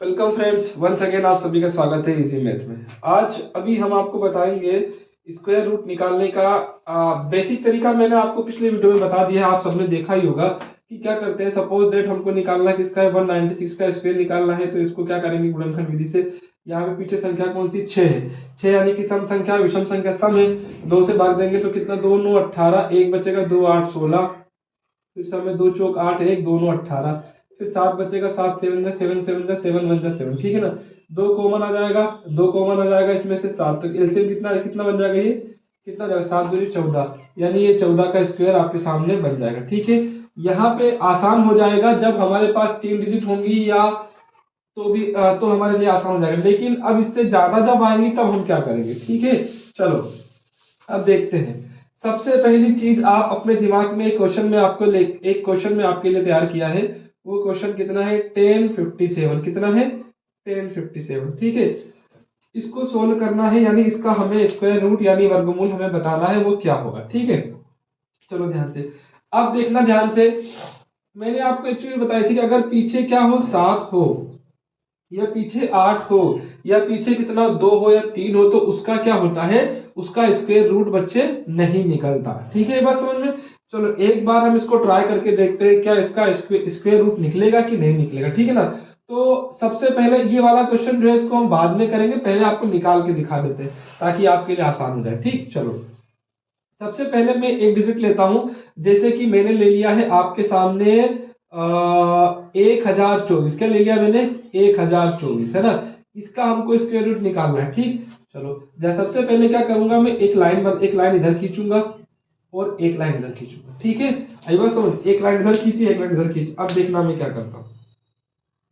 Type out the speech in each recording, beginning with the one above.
Welcome friends, once again आप सभी का स्वागत है इजी मैथ में। आज अभी हम आपको बताएंगे स्क्वायर रूट निकालने का बेसिक तरीका। मैंने आपको पिछले वीडियो में बता दिया है, आप सबने देखा ही होगा कि क्या करते हैं। सपोज दैट हमको निकालना किसका है, 196 का स्क्वायर निकालना है, तो इसको क्या करेंगे, गुणनखंड विधि से। यहाँ पे पीछे संख्या कौन सी, 6 है। 6 यानी कि सम संख्या, विषम संख्या सम है। 2 से भाग देंगे तो कितना, 2 9 18, एक बचेगा 2 8 16, फिर समय 2 चौक 8 1 2 9 18, फिर 7 बचेगा, 7 7 जा 7 7 जा 7 1 जा 7, ठीक है ना। 2 कॉमन आ जाएगा, 2 कॉमन आ जाएगा इसमें से 7, तो एलसीएम कितना बन जाएगा, ये कितना जाएगा, 7 दूनी 14, यानी ये 14 का स्क्वायर आपके सामने बन जाएगा। ठीक है, यहाँ पे आसान हो जाएगा जब हमारे पास 3 डिजिट होंगी या तो हमारे लिए आसान हो जाएगा। लेकिन अब इससे ज्यादा जब आएंगी तब हम क्या करेंगे, ठीक है। चलो अब देखते हैं। सबसे पहली चीज, आप अपने दिमाग में एक क्वेश्चन में आपके लिए तैयार किया है। वो क्वेश्चन कितना है, 1057। कितना है, 1057। ठीक है, इसको सोल्व करना है, यानी इसका हमें स्क्वायर रूट यानी वर्गमूल हमें बताना है, वो क्या होगा। ठीक है, चलो ध्यान से अब देखना, ध्यान से। मैंने आपको एक्चुअली बताई थी कि अगर पीछे क्या हो, 7 हो या पीछे 8 हो या पीछे कितना 2 हो या 3 हो, तो उसका क्या होता है, उसका स्क्वायर रूट बच्चे नहीं निकलता। ठीक है, बस समझ में। चलो एक बार हम इसको ट्राई करके देखते हैं, क्या इसका स्क्वायर रूट निकलेगा कि नहीं निकलेगा। ठीक है ना। तो सबसे पहले ये वाला क्वेश्चन जो है इसको हम बाद में करेंगे, पहले आपको निकाल के दिखा देते हैं ताकि आपके लिए आसान हो जाए। ठीक, चलो सबसे पहले मैं एक डिजिट लेता हूं। जैसे कि मैंने ले लिया है आपके सामने 1024। क्या ले लिया मैंने, 1024 है ना। इसका हमको स्क्वायर रूट निकालना है। ठीक, चलो सबसे पहले क्या करूंगा, मैं एक लाइन इधर खींचूंगा और एक लाइन इधर खींचूंगा। ठीक है, आई बात समझ। एक लाइन इधर खींची, एक लाइन इधर खींची। अब देखना मैं क्या करता हूं,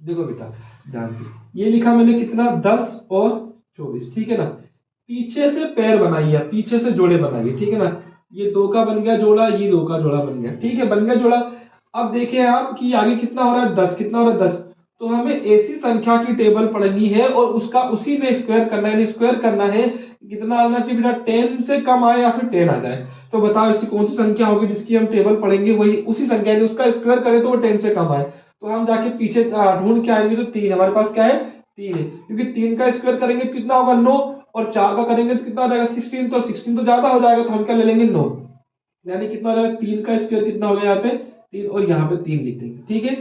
देखो बेटा ध्यान से। ये लिखा मैंने कितना, 10 और 24। ठीक है ना। पीछे से पैर बनाइए, पीछे से जोड़े बनाइए। ठीक है ना। ये 2 का बन गया जोड़ा, ये 2 का जोड़ा बन गया। ठीक है, बन गया जोड़ा। अब देखिए आप कि आगे कितना हो रहा है, 10। कितना हो रहा है, 10। तो हमें ऐसी संख्या की टेबल पढ़नी है और उसका उसी में स्क्वायर करना है। स्क्वायर करना है, कितना आना चाहिए बेटा, 10 से कम आए या फिर 10 आ जाए। तो बताओ ऐसी कौन सी संख्या होगी जिसकी हम टेबल पढ़ेंगे, वही उसी संख्या है उसका स्क्वायर करें तो वो 10 से कम आए। तो हम जाके पीछे ढूंढ के आएंगे, तो 3 हमारे पास क्या है, 3 है। क्योंकि 3 का स्क्वायर करेंगे तो कितना होगा, 9, और 4 का करेंगे तो कितना हो जाएगा, 16। तो 16 तो ज्यादा हो जाएगा, तो हम क्या ले लेंगे, 9। यानी कितना हो जाएगा, 3 का स्क्वायर कितना हो गया, यहाँ पे 3 और यहाँ पे 3 लिख देंगे। ठीक है,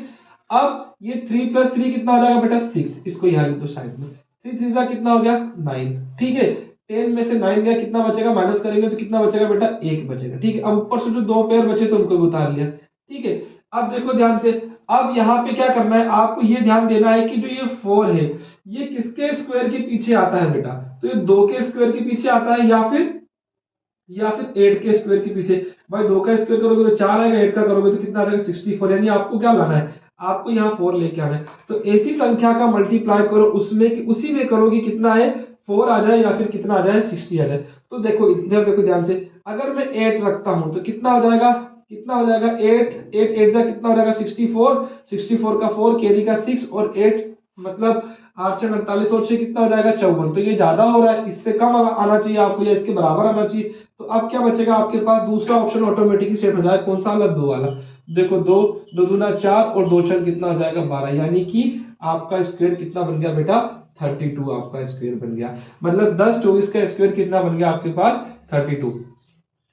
अब ये 3 + 3 कितना हो जाएगा बेटा, 6। इसको यहाँ लिख दो साइड में। 3 3 जा कितना हो गया, 9। ठीक है, 10 में से 9 गया, कितना बचेगा, माइनस करेंगे तो कितना बचेगा बेटा, 1 बचेगा। ठीक है, अब ऊपर से जो 2 पैर बचे तो उनको उतार लिया। ठीक है, अब देखो ध्यान से। अब यहाँ पे क्या करना है, आपको ये ध्यान देना है कि जो ये 4 है, ये किसके स्क्वायर के पीछे आता है बेटा, तो ये 2 के स्क्वायर के पीछे आता है या फिर 8 के स्क्वायर के पीछे। भाई 2 का स्क्वायर करोगे तो 4 आएगा, 8 का करोगे तो कितना आ जाएगा, 64। यानी आपको क्या लाना है, आपको यहाँ 4 लेके आना है। तो ऐसी संख्या का मल्टीप्लाई करो, उसमें उसी में करोगे, कितना है, 4 आ जाए या फिर कितना आ जाए, 60 आ जाए। तो देखो इधर देखो ध्यान से, अगर मैं 8 रखता हूं तो कितना हो जाएगा, 8 8 जा कितना हो जाएगा, 64। 64 का 4, कैरी का 6 और 8, मतलब 8 से 48 और 6 कितना हो जाएगा, 54। तो ये ज्यादा हो रहा है, इससे कम आना चाहिए आपको या इसके बराबर आना चाहिए। तो अब क्या बचेगा आपके पास, दूसरा ऑप्शन ऑटोमेटिकली सेट हो जाएगा। कौन सा वाला, 2 वाला। देखो 2 2 दूना 4 और 2 6 कितना हो जाएगा, 12। यानी कि आपका स्क्वायर कितना बन गया बेटा, 32 आपका स्क्वायर बन गया। मतलब 10 24 का स्क्वायर कितना बन गया आपके पास, 32।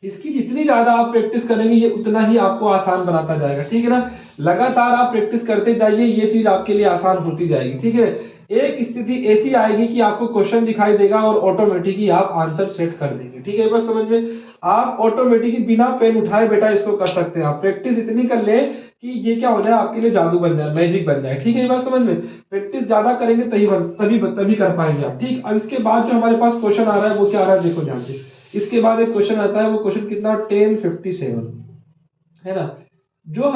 इसकी जितनी ज्यादा आप प्रैक्टिस करेंगे ये उतना ही आपको आसान बनाता जाएगा। ठीक है ना, लगातार आप प्रैक्टिस करते जाइए, ये चीज आपके लिए आसान होती जाएगी। ठीक है, एक स्थिति ऐसी आएगी कि आपको क्वेश्चन दिखाई देगा और ऑटोमेटिकली आप आंसर सेट कर देंगे। ठीक है, बस समझ में। आप ऑटोमेटिकली बिना पेन उठाए बेटा इसको कर सकते हैं। आप प्रैक्टिस इतनी कर ले कि ये क्या हो जाए, आपके लिए जादू बन जाए, मैजिक बन जाए। ठीक है, बस समझ में। प्रैक्टिस ज्यादा करेंगे तभी कर पाएंगे आप। ठीक, अब इसके बाद जो हमारे पास क्वेश्चन आ रहा है वो क्या आ रहा है, देखो ध्यान से। इसके बाद एक क्वेश्चन आता है, वो क्वेश्चन कितना, 1057 है ना। जो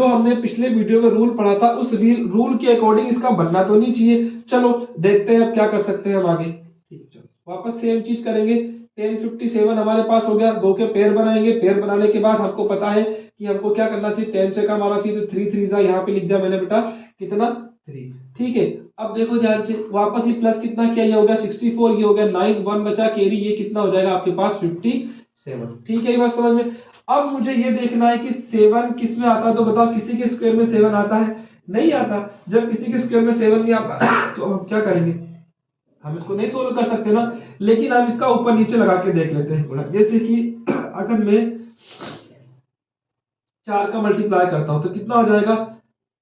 हमने पिछले वीडियो में रूल पढ़ा था, उस रूल के अकॉर्डिंग इसका बनना तो नहीं चाहिए। चलो देखते हैं अब क्या कर सकते हैं हम आगे। ठीक, चलो वापस सेम चीज करेंगे। 1057 हमारे पास हो गया, 2 के पेयर बनाएंगे। पेयर बनाने के बाद हमको पता है कि हमको क्या करना चाहिए, 10 से कम आना चाहिए। तो 3 3 यहाँ पे लिख दिया मैंने बेटा, कितना, 3। ठीक है, अब देखो ध्यान से, वापस ही प्लस कितना किया, ये हो गया 64, ये हो गया 9, 1 बचा कैरी, ये कितना हो जाएगा आपके पास, 57। ठीक है, ये बात समझ में। अब मुझे ये देखना है कि 7 किस में आता है, तो बताओ किसी के स्क्वायर में 7 आता है। नहीं आता। जब किसी के स्क्वायर में 7 नहीं आता तो हम क्या करेंगे, हम इसको नहीं सोल्व कर सकते ना। लेकिन हम इसका ऊपर नीचे लगा के देख लेते हैं। जैसे कि अगर मैं 4 का मल्टीप्लाई करता हूं तो कितना हो जाएगा,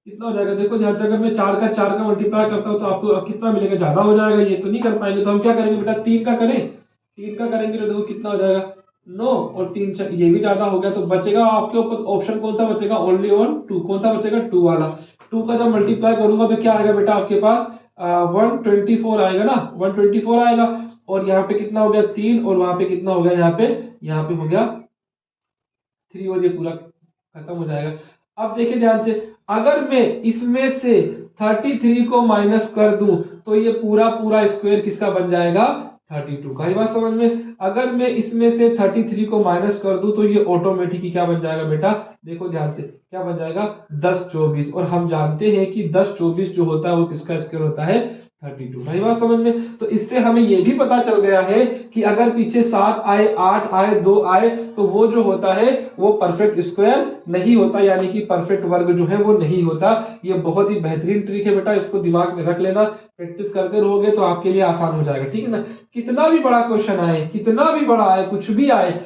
कितना हो जाएगा, देखो ध्यान से, अगर मैं 4 का मल्टीप्लाई करता हूं तो आपको अब कितना मिलेगा, ज्यादा हो जाएगा, ये तो नहीं कर पाएंगे। तो हम क्या करेंगे बेटा, 3 का करें, 3 का करेंगे तो देखो कितना हो जाएगा 9, और 3 ये भी ज्यादा हो गया। तो बचेगा आपके ऊपर ऑप्शन कौन सा बचेगा, ओनली ऑन 2। कौन सा बचेगा, 2 वाला। 2 का जब मल्टीप्लाई करूंगा तो क्या आएगा बेटा आपके पास 124 आएगा ना, 124 आएगा। और यहाँ पे कितना हो गया 3, और वहां पे कितना हो गया, यहाँ पे हो गया 3, और ये पूरा खत्म हो जाएगा। अब देखिए ध्यान से, अगर मैं इसमें से 33 को माइनस कर दूं तो ये पूरा पूरा स्क्वायर किसका बन जाएगा, 32 का। ये बात समझ में। अगर मैं इसमें से 33 को माइनस कर दूं तो ये ऑटोमेटिकली क्या बन जाएगा बेटा, देखो ध्यान से, क्या बन जाएगा 10 24। और हम जानते हैं कि 10 24 जो होता है वो किसका स्क्वायर होता है, 32। भाई बात समझ में। तो इससे हमें ये भी पता चल गया है कि अगर पीछे 7 आए, 8 आए, 2 आए तो वो जो होता है वो परफेक्ट स्क्वायर नहीं होता, यानी कि परफेक्ट वर्ग जो है वो नहीं होता। ये बहुत ही बेहतरीन ट्रिक है बेटा, इसको दिमाग में रख लेना, प्रैक्टिस करते रहोगे तो आपके लिए आसान हो जाएगा, ठीक है ना। कितना भी बड़ा क्वेश्चन आए, कितना भी बड़ा आए, कुछ भी आए,